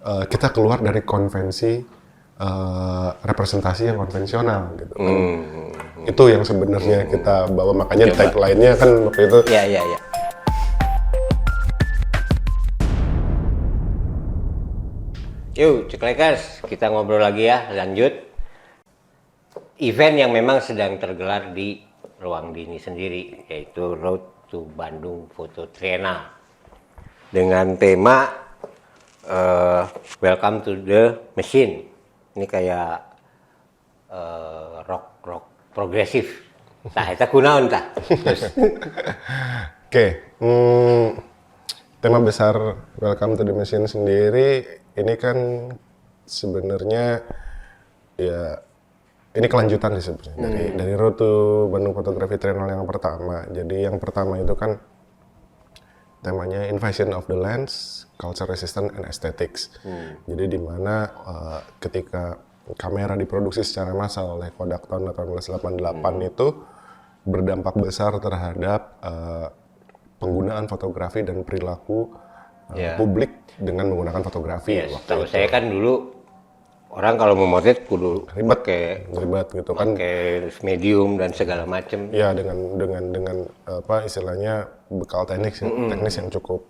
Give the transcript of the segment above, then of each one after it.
kita keluar dari konvensi representasi yang konvensional gitu kan. Itu yang sebenarnya kita bawa, makanya tagline-nya kan waktu itu. Iya. Yuk, Ceklekers, kita ngobrol lagi ya, lanjut. Event yang memang sedang tergelar di Ruang Dini sendiri, yaitu Road to Bandung Photo Triennale. Dengan tema Welcome to the Machine. Ini kayak rock progresif. Tah, eta kunaon tah? Oke, tema besar Welcome to the Machine sendiri ini kan sebenarnya ya ini kelanjutan sih sebenarnya dari Road to Bandung Photography Triennale yang pertama. Jadi yang pertama itu kan temanya Invasion of the Lens, Culture Resistant and Aesthetics. Jadi di mana ketika kamera diproduksi secara massal oleh Kodak tahun 1888 itu berdampak besar terhadap penggunaan fotografi dan perilaku publik dengan menggunakan fotografi. Tahu saya kan dulu orang kalau memotret kudu ribet gitu kan, pakai medium dan segala macam. Ya dengan apa istilahnya bekal teknis yang cukup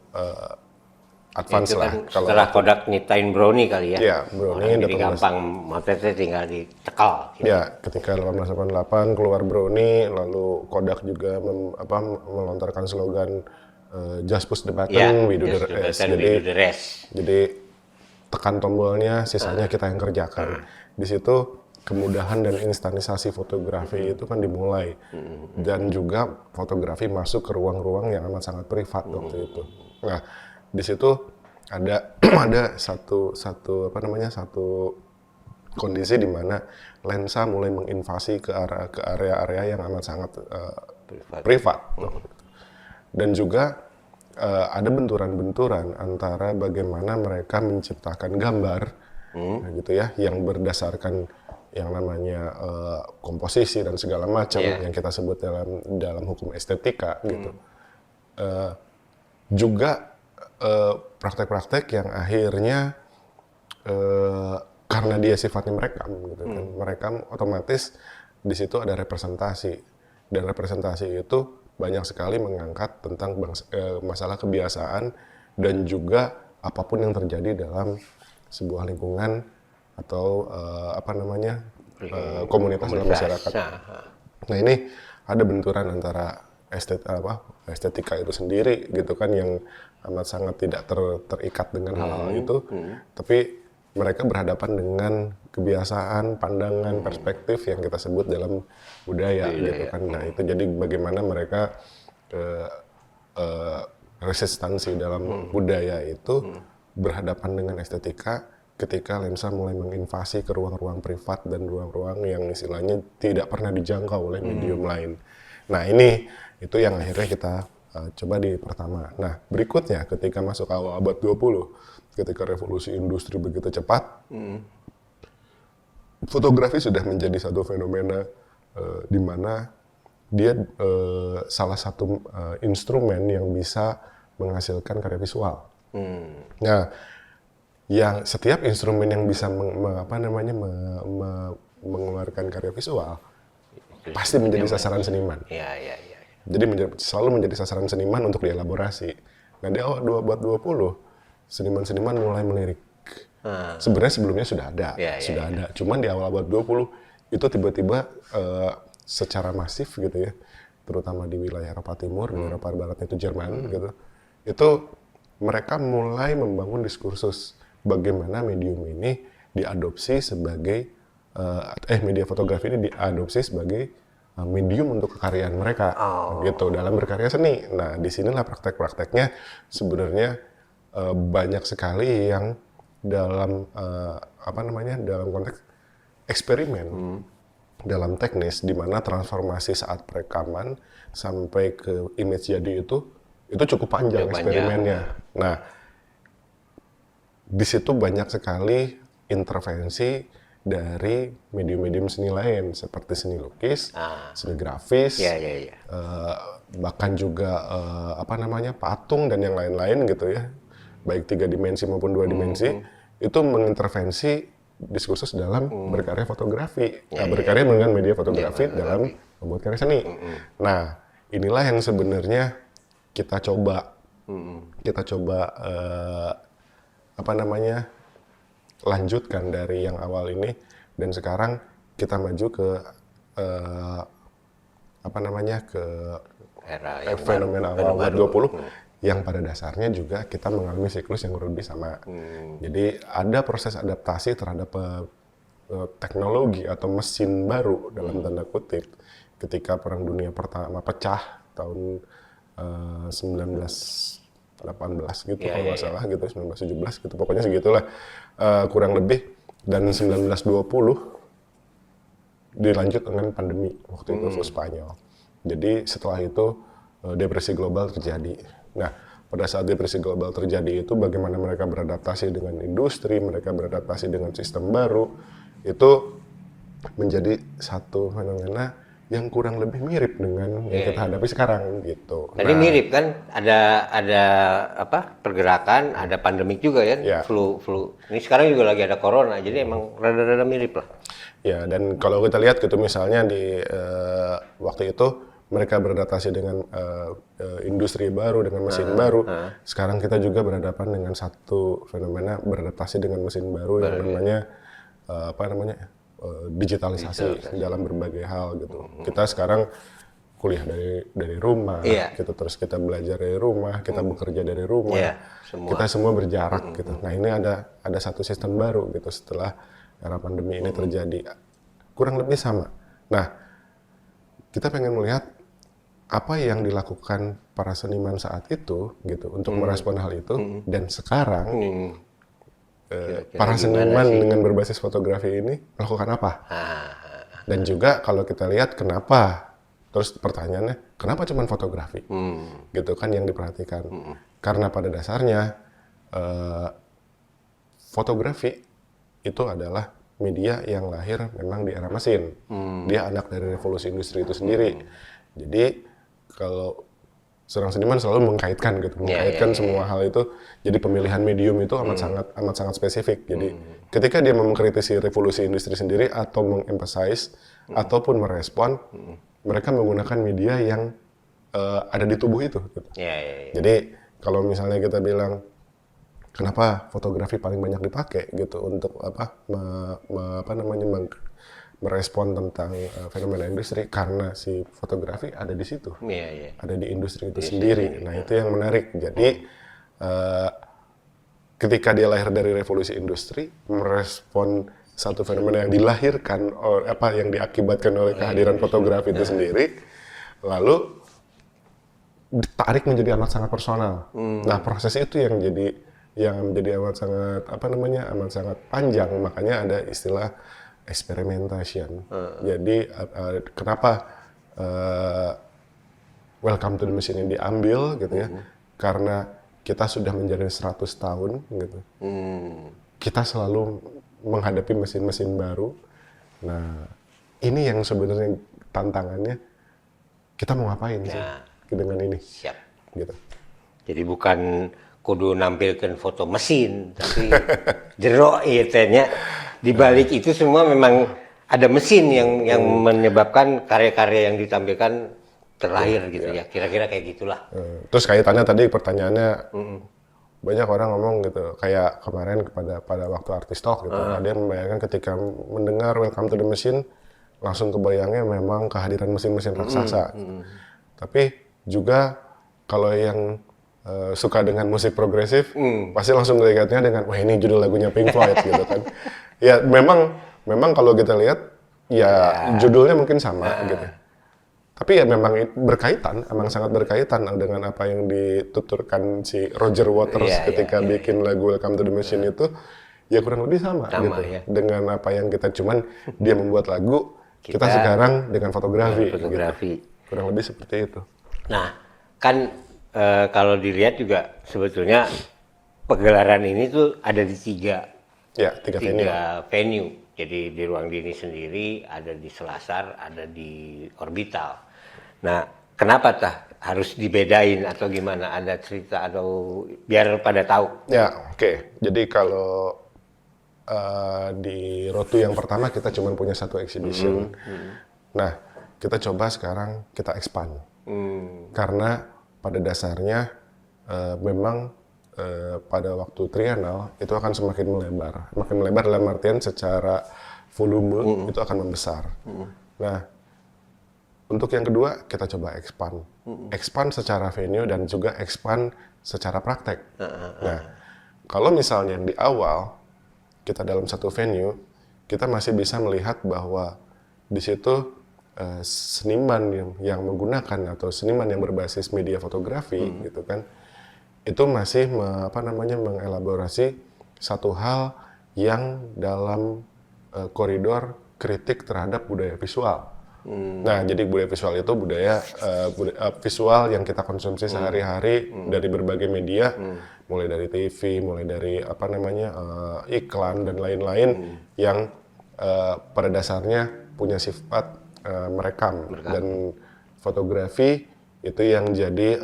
advance itu lah. Kan setelah Kodak nyiptain Brownie kali ya. Iya, Brownie. Jadi gampang motretnya tinggal dicekal. Gitu. Ya, ketika 1888 keluar Brownie, lalu Kodak juga melontarkan slogan Just push the button, we do the rest. Jadi tekan tombolnya, sisanya kita yang kerjakan. Di situ kemudahan dan instanisasi fotografi itu kan dimulai, dan juga fotografi masuk ke ruang-ruang yang amat sangat privat waktu itu. Nah, di situ ada satu kondisi di mana lensa mulai menginvasi ke area-area yang amat sangat privat. Dan juga ada benturan-benturan antara bagaimana mereka menciptakan gambar, gitu ya, yang berdasarkan yang namanya komposisi dan segala macam yang kita sebut dalam hukum estetika, gitu. Juga praktek-praktek yang akhirnya karena dia sifatnya merekam, gitu kan, merekam otomatis di situ ada representasi, dan representasi itu banyak sekali mengangkat tentang masalah kebiasaan dan juga apapun yang terjadi dalam sebuah lingkungan atau komunitas dalam masyarakat. Nah, ini ada benturan antara estetika itu sendiri, gitu kan, yang amat sangat tidak terikat dengan hal-hal itu, tapi mereka berhadapan dengan kebiasaan, pandangan, perspektif yang kita sebut dalam budaya, gitu kan. Nah, itu jadi bagaimana mereka resistansi dalam budaya itu berhadapan dengan estetika ketika lensa mulai menginvasi ke ruang-ruang privat dan ruang-ruang yang istilahnya tidak pernah dijangkau oleh medium lain. Nah, itu yang akhirnya kita coba di pertama. Nah, berikutnya ketika masuk awal abad 20, ketika revolusi industri begitu cepat, fotografi sudah menjadi satu fenomena di mana dia salah satu instrumen yang bisa menghasilkan karya visual. Nah, yang setiap instrumen yang bisa mengeluarkan karya visual pasti menjadi sasaran seniman. Jadi selalu menjadi sasaran seniman untuk dielaborasi. Nah, di awal abad 20, seniman-seniman mulai melirik. Sebenarnya sebelumnya sudah ada. Cuman di awal abad 20 itu tiba-tiba secara masif, gitu ya, terutama di wilayah Eropa Timur, di Eropa Barat itu Jerman, gitu. Itu mereka mulai membangun diskursus bagaimana medium ini diadopsi sebagai media fotografi ini diadopsi sebagai medium untuk kekaryaan mereka, gitu, dalam berkarya seni. Nah, disinilah praktek-prakteknya sebenarnya banyak sekali yang dalam dalam konteks eksperimen, dalam teknis, di mana transformasi saat perekaman sampai ke image jadi itu cukup panjang eksperimennya. Nah, di situ banyak sekali intervensi dari medium-medium seni lain seperti seni lukis, seni grafis, bahkan juga patung dan yang lain-lain, gitu ya, baik 3 dimensi maupun 2 dimensi. itu mengintervensi diskursus dalam berkarya fotografi, berkarya dengan media fotografi dalam membuat karya seni. Nah, inilah yang sebenarnya kita coba lanjutkan dari yang awal ini, dan sekarang kita maju ke fenomena awal abad 20 yang pada dasarnya juga kita mengalami siklus yang kurang lebih sama. Jadi ada proses adaptasi terhadap teknologi atau mesin baru dalam tanda kutip ketika Perang Dunia Pertama pecah tahun 1918 gitu kalau nggak salah gitu, 1917 gitu, pokoknya segitulah kurang lebih, dan 1920 dilanjut dengan pandemi waktu itu flu Spanyol. Jadi setelah itu depresi global terjadi. Nah, pada saat depresi global terjadi itu bagaimana mereka beradaptasi dengan industri, mereka beradaptasi dengan sistem baru, itu menjadi satu fenomena yang kurang lebih mirip dengan yang kita hadapi sekarang gitu. Tadi mirip kan, ada pergerakan, ada pandemik juga ya, flu. Ini sekarang juga lagi ada corona, jadi emang rada-rada mirip lah. Ya, dan kalau kita lihat gitu misalnya di waktu itu mereka beradaptasi dengan industri baru, dengan mesin baru. Sekarang kita juga berhadapan dengan satu fenomena beradaptasi dengan mesin baru yang namanya digitalisasi dalam berbagai hal gitu. Kita sekarang kuliah dari rumah, gitu, terus kita belajar dari rumah, kita bekerja dari rumah, kita semua berjarak gitu. Nah, ini ada satu sistem baru gitu setelah era pandemi ini terjadi, kurang lebih sama. Nah, kita pengen melihat apa yang dilakukan para seniman saat itu gitu untuk merespon hal itu, dan sekarang para seniman dengan berbasis fotografi ini melakukan apa? Dan juga kalau kita lihat kenapa, terus pertanyaannya kenapa cuma fotografi? Gitu kan yang diperhatikan. Karena pada dasarnya fotografi itu adalah media yang lahir memang di era mesin. Dia anak dari revolusi industri itu sendiri. Jadi kalau seorang seniman selalu mengkaitkan semua hal itu. Jadi pemilihan medium itu amat sangat spesifik. Jadi ketika dia mengkritisi revolusi industri sendiri atau mengemphasize ataupun merespon, mereka menggunakan media yang ada di tubuh itu. Gitu. Jadi kalau misalnya kita bilang kenapa fotografi paling banyak dipakai gitu untuk merespon tentang fenomena industri, karena si fotografi ada di situ, ada di industri itu sendiri. Nah, itu yang menarik. Jadi ketika dia lahir dari revolusi industri, merespon satu fenomena yang dilahirkan yang diakibatkan oleh kehadiran fotografi itu sendiri, lalu ditarik menjadi amat sangat personal. Nah, proses itu yang menjadi amat sangat panjang. Makanya ada istilah experimentation. Jadi kenapa Welcome to the Machine ini diambil gitu ya? Karena kita sudah menjalani 100 tahun gitu. Kita selalu menghadapi mesin-mesin baru. Nah, ini yang sebenarnya tantangannya. Kita mau ngapain sih dengan ini? Siap. Gitu. Jadi bukan kudu nampilkan foto mesin, tapi jero nya. Di balik itu semua memang ada mesin yang menyebabkan karya-karya yang ditampilkan terlahir gitu ya. Kira-kira kayak gitulah. Terus kaitannya tadi pertanyaannya, banyak orang ngomong gitu, kayak kemarin pada waktu Artis Talk gitu, ada yang membayangkan ketika mendengar Welcome to the Machine, langsung kebayangnya memang kehadiran mesin-mesin raksasa. Tapi juga kalau yang suka dengan musik progresif, pasti langsung ngeliatnya dengan, wah ini judul lagunya Pink Floyd gitu kan. Ya memang kalau kita lihat, ya judulnya mungkin sama gitu. Tapi ya memang berkaitan, emang sangat berkaitan dengan apa yang dituturkan si Roger Waters ketika bikin lagu Welcome to the Machine itu, ya kurang lebih sama gitu. Ya. Dengan apa yang kita, cuman dia membuat lagu, kita sekarang dengan fotografi. Gitu. Kurang lebih seperti itu. Nah, kan kalau dilihat juga sebetulnya pegelaran ini tuh ada di tiga venue. Jadi di Ruang Dini sendiri, ada di Selasar, ada di Orbital. Nah, kenapa harus dibedain atau gimana? Ada cerita atau biar pada tahu? Ya, oke. Jadi kalau di Rotu yang pertama kita cuma punya satu exhibition. Nah, kita coba sekarang kita expand. Karena pada dasarnya memang pada waktu trienal itu akan semakin melebar. Makin melebar dalam artian secara volume itu akan membesar. Nah, untuk yang kedua kita coba expand. Expand secara venue dan juga expand secara praktek. Nah, kalau misalnya di awal kita dalam satu venue, kita masih bisa melihat bahwa di situ seniman yang menggunakan atau seniman yang berbasis media fotografi gitu kan, itu masih mengelaborasi satu hal yang dalam koridor kritik terhadap budaya visual. Nah, jadi budaya visual itu budaya visual yang kita konsumsi sehari-hari dari berbagai media, mulai dari TV, mulai dari iklan dan lain-lain yang pada dasarnya punya sifat merekam. Dan fotografi itu yang jadi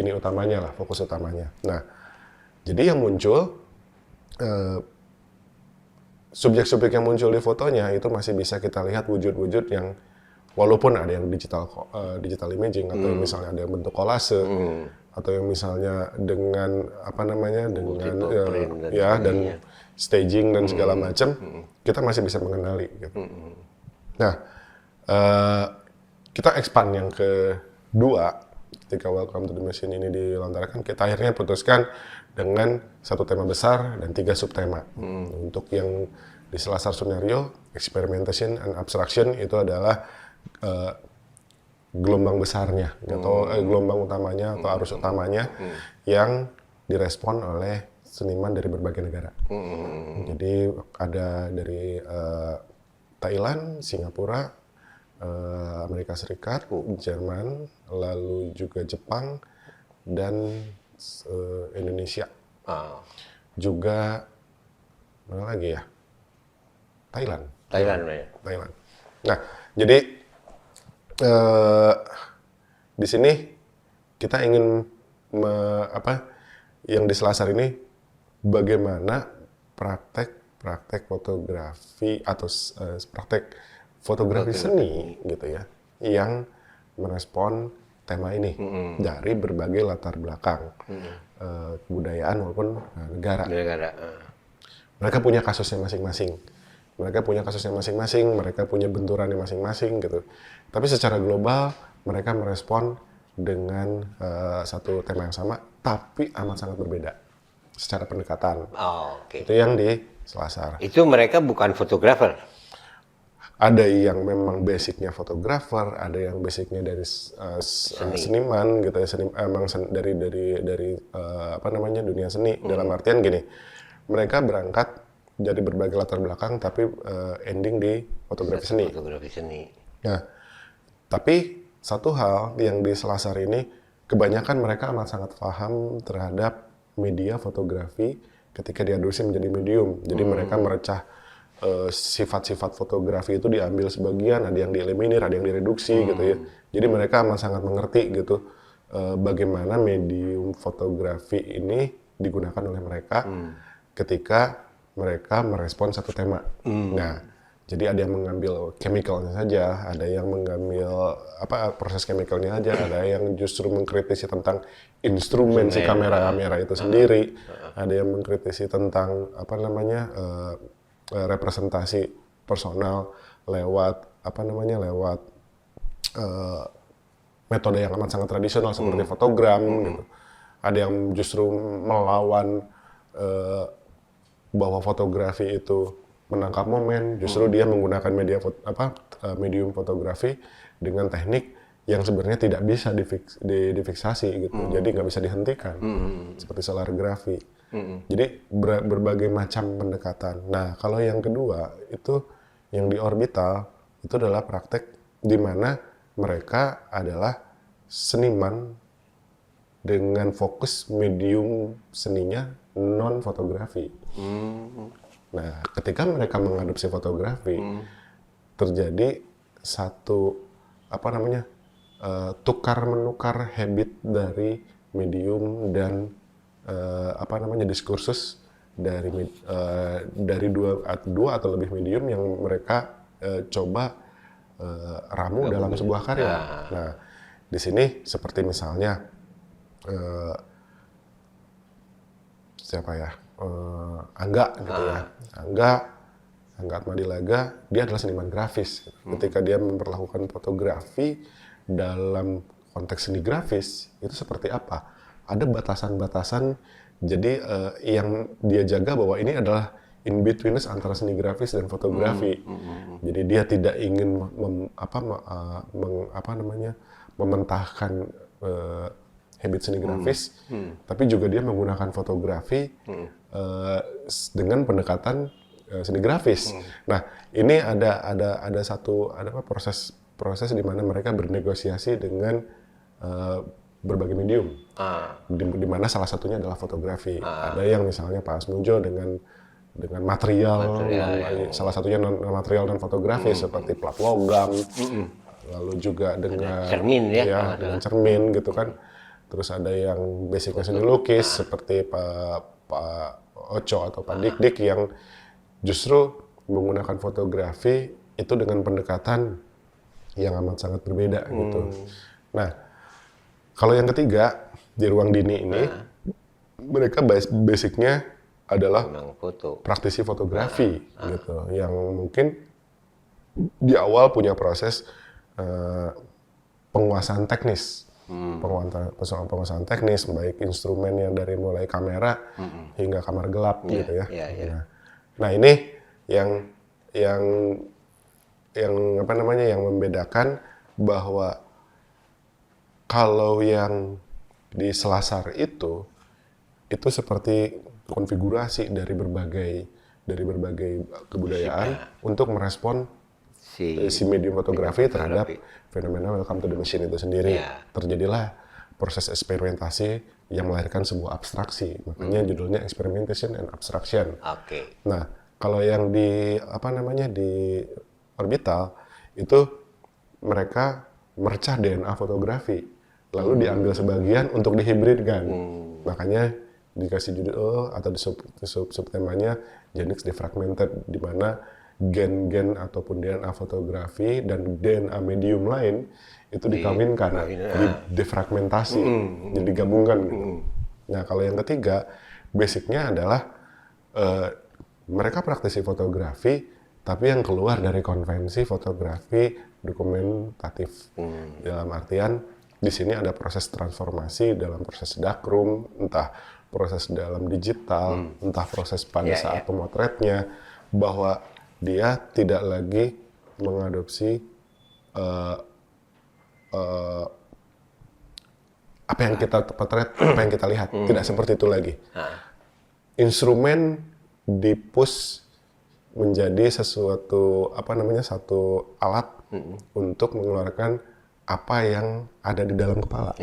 ini utamanya lah, fokus utamanya. Nah, jadi yang muncul subjek-subjek yang muncul di fotonya itu masih bisa kita lihat wujud-wujud yang walaupun ada yang digital imaging atau misalnya ada yang bentuk kolase atau yang misalnya dengan dan staging dan segala macam, kita masih bisa mengenali gitu. Nah, kita expand yang kedua ketika Welcome to the Machine ini dilontarkan, kita akhirnya putuskan dengan satu tema besar dan 3 subtema. Untuk yang di Selasar Sunario, Experimentation and Abstraction itu adalah gelombang besarnya atau gelombang utamanya atau arus utamanya yang direspon oleh seniman dari berbagai negara. Jadi ada dari Thailand, Singapura, Amerika Serikat, Jerman, lalu juga Jepang dan Indonesia. Juga mana lagi ya? Thailand. Thailand. Nah, jadi di sini kita ingin yang di Selasar ini bagaimana praktek fotografi atau praktek fotografi seni gitu ya yang merespon tema ini dari berbagai latar belakang kebudayaan maupun negara. Mereka punya kasusnya masing-masing. Mereka punya benturannya masing-masing gitu. Tapi secara global mereka merespon dengan satu tema yang sama, tapi amat sangat berbeda secara pendekatan. Itu yang di Selasar. Itu mereka bukan fotografer. Ada yang memang basicnya fotografer, ada yang basicnya dari seniman gitu ya, emang dari dunia seni. Dalam artian gini, mereka berangkat dari berbagai latar belakang, tapi ending di fotografi seni. Nah, tapi satu hal yang di Selasar ini, kebanyakan mereka amat sangat paham terhadap media fotografi ketika diadopsi menjadi medium. Jadi mereka merecah sifat-sifat fotografi itu diambil sebagian, ada yang dieliminir, ada yang direduksi gitu ya. Jadi mereka amat sangat mengerti gitu bagaimana medium fotografi ini digunakan oleh mereka ketika mereka merespon satu tema. Nah, jadi ada yang mengambil chemicalnya saja, ada yang mengambil proses chemicalnya aja, ada yang justru mengkritisi tentang instrumen si kamera itu sendiri, ada yang mengkritisi tentang representasi personal lewat metode yang amat sangat tradisional seperti fotogram gitu. Ada yang justru melawan bahwa fotografi itu menangkap momen, justru dia menggunakan medium fotografi dengan teknik yang sebenarnya tidak bisa difiksasi gitu, jadi nggak bisa dihentikan, seperti solarigrafi. Jadi berbagai macam pendekatan. Nah, kalau yang kedua itu yang di orbital itu adalah praktek di mana mereka adalah seniman dengan fokus medium seninya non fotografi. Nah, ketika mereka mengadopsi fotografi, terjadi satu tukar menukar habit dari medium dan diskursus dari dua atau lebih medium yang mereka coba ramu dalam sebuah karya. Nah, di sini seperti misalnya siapa ya, Angga gitu ya, Angga Atmadilaga, dia adalah seniman grafis. Ketika dia memperlakukan fotografi dalam konteks seni grafis, itu seperti apa? Ada batasan-batasan, jadi yang dia jaga bahwa ini adalah in betweenness antara seni grafis dan fotografi. Jadi dia tidak ingin mementahkan habit seni grafis, tapi juga dia menggunakan fotografi dengan pendekatan seni grafis. Nah, ini ada proses di mana mereka bernegosiasi dengan berbagai medium. Di mana salah satunya adalah fotografi. Ada yang misalnya Pak Asmujo dengan material salah satunya material dan fotografi seperti plat logam, lalu juga dengan cermin dengan cermin gitu kan. Terus ada yang basicnya seni lukis seperti Pak Oco atau Pak Dik yang justru menggunakan fotografi itu dengan pendekatan yang amat sangat berbeda gitu. Nah, kalau yang ketiga di Ruang Dini ini mereka basicnya adalah praktisi fotografi gitu, yang mungkin di awal punya proses penguasaan teknis. Penguasaan teknis, baik instrumennya dari mulai kamera hingga kamar gelap gitu ya. Nah ini yang membedakan bahwa kalau yang di Selasar itu seperti konfigurasi dari berbagai kebudayaan untuk merespon si medium fotografi terhadap fenomena Welcome to the Machine itu sendiri. Terjadilah proses eksperimentasi yang melahirkan sebuah abstraksi. Makanya judulnya Experimentation and Abstraction. Nah, kalau yang di Orbital itu mereka mercah DNA fotografi, lalu diambil sebagian untuk dihibridkan. Makanya dikasih judul atau subtemanya Genix Defragmented, di mana gen-gen ataupun DNA fotografi dan DNA medium lain itu dikawinkan, difragmentasi, jadi digabungkan. Nah, kalau yang ketiga, basicnya adalah mereka praktisi fotografi, tapi yang keluar dari konvensi fotografi dokumentatif. Dalam artian, di sini ada proses transformasi dalam proses darkroom, entah proses dalam digital, entah proses pada saat pemotretnya, bahwa dia tidak lagi mengadopsi apa yang kita potret, apa yang kita lihat, tidak seperti itu lagi. Instrumen dipush menjadi satu alat untuk mengeluarkan apa yang ada di dalam kepala.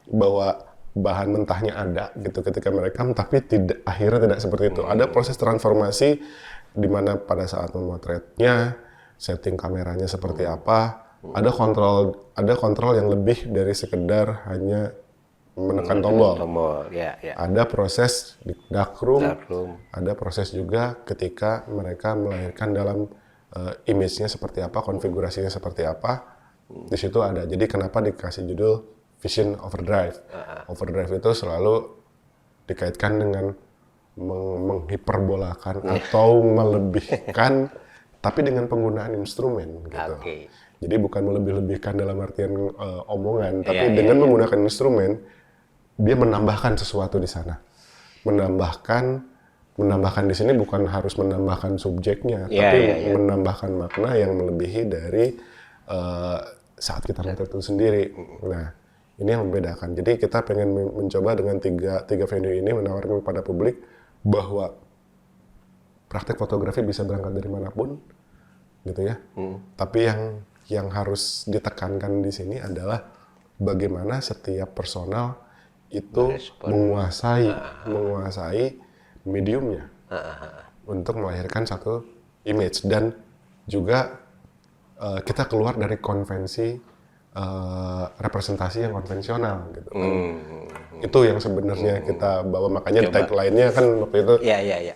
Bahwa bahan mentahnya ada gitu ketika merekam, tapi akhirnya tidak seperti itu. Ada proses transformasi di mana pada saat memotretnya, setting kameranya seperti apa, ada kontrol yang lebih dari sekedar hanya menekan tombol. Ada proses di darkroom, ada proses juga ketika mereka melahirkan dalam image-nya seperti apa, konfigurasinya seperti apa. Di situ ada. Jadi kenapa dikasih judul Vision Overdrive? Overdrive itu selalu dikaitkan dengan menghiperbolakan atau melebihkan, tapi dengan penggunaan instrumen gitu. Jadi bukan melebih-lebihkan dalam artian omongan, tapi dengan menggunakan instrumen dia menambahkan sesuatu di sana. Menambahkan di sini bukan harus menambahkan subjeknya, tapi menambahkan makna yang melebihi dari saat kita motret itu sendiri. Nah, ini yang membedakan. Jadi kita pengen mencoba dengan tiga venue ini menawarkan kepada publik bahwa praktek fotografi bisa berangkat dari manapun, gitu ya. Tapi yang harus ditekankan di sini adalah bagaimana setiap personal itu menguasai mediumnya untuk melahirkan satu image, dan juga kita keluar dari konvensi representasi yang konvensional gitu kan. Itu yang sebenarnya kita bawa, makanya tagline-nya kan waktu itu. Iya.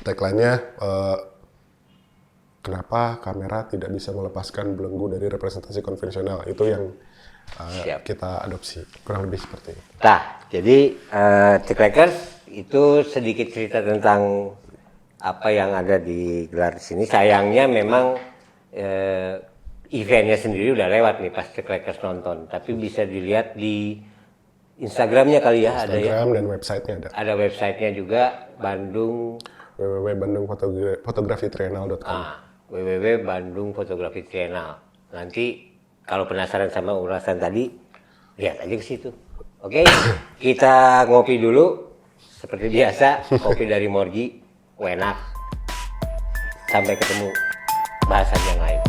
Tagline-nya kenapa kamera tidak bisa melepaskan belenggu dari representasi konvensional, itu yang kita adopsi, kurang lebih seperti itu. Nah, jadi Cekrekers itu sedikit cerita tentang apa yang ada di gelar di sini. Sayangnya memang eventnya sendiri udah lewat nih pas Cekrekers nonton, tapi bisa dilihat di Instagramnya kali ya, ada ya. Instagram dan websitenya ada. Ada websitenya juga, Bandung www.bandungfotografitriennale.com. www.bandungfotografitriennale. Nanti kalau penasaran sama ulasan tadi, lihat aja ke situ. Oke, kita ngopi dulu. Seperti biasa, kopi dari Morgi, enak. Sampai ketemu bahasan yang lain.